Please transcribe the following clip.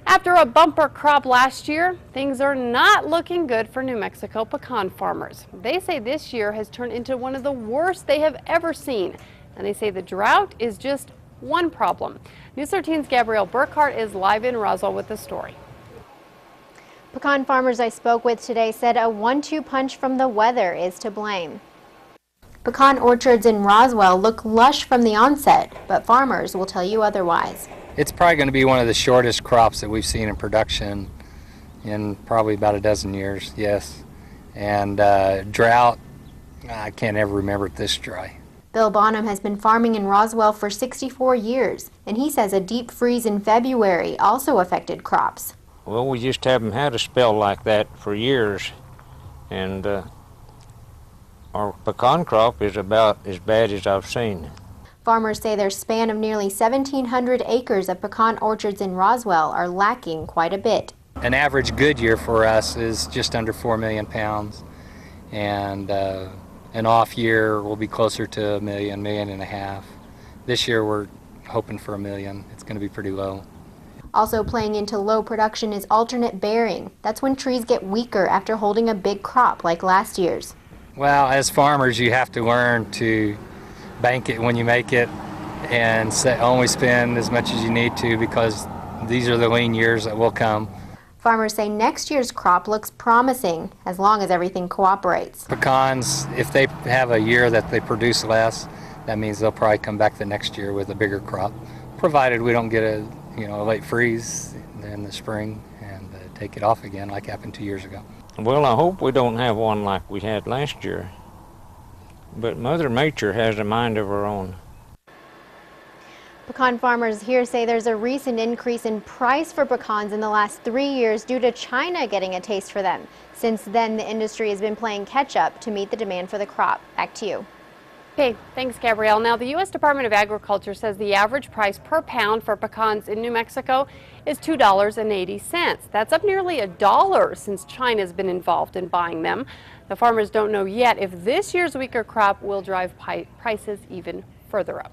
After a bumper crop last year, things are not looking good for New Mexico pecan farmers. They say this year has turned into one of the worst they have ever seen. And they say the drought is just one problem. News 13's Gabrielle Burkhart is live in Roswell with the story. Pecan farmers I spoke with today said a 1-2 punch from the weather is to blame. Pecan orchards in Roswell look lush from the onset, but farmers will tell you otherwise. It's probably going to be one of the shortest crops that we've seen in production in probably about a dozen years, yes. And drought, I can't ever remember it this dry. Bill Bonham has been farming in Roswell for 64 years, and he says a deep freeze in February also affected crops. Well, we just haven't had a spell like that for years, and our pecan crop is about as bad as I've seen. Farmers say their span of nearly 1,700 acres of pecan orchards in Roswell are lacking quite a bit. An average good year for us is just under 4 million pounds, and an off year will be closer to a million, million and a half. This year we're hoping for 1 million. It's going to be pretty low. Also playing into low production is alternate bearing. That's when trees get weaker after holding a big crop like last year's. Well, as farmers you have to learn to bank it when you make it and only spend as much as you need to, because these are the lean years that will come. Farmers say next year's crop looks promising as long as everything cooperates. Pecans, if they have a year that they produce less, that means they'll probably come back the next year with a bigger crop, provided we don't get a late freeze in the spring and take it off again like happened 2 years ago. Well, I hope we don't have one like we had last year. But Mother Nature has a mind of her own. Pecan farmers here say there's a recent increase in price for pecans in the last 3 years due to China getting a taste for them. Since then, the industry has been playing catch-up to meet the demand for the crop. Back to you. Okay, thanks, Gabrielle. Now, the U.S. Department of Agriculture says the average price per pound for pecans in New Mexico is $2.80. That's up nearly $1 since China's been involved in buying them. The farmers don't know yet if this year's weaker crop will drive prices even further up.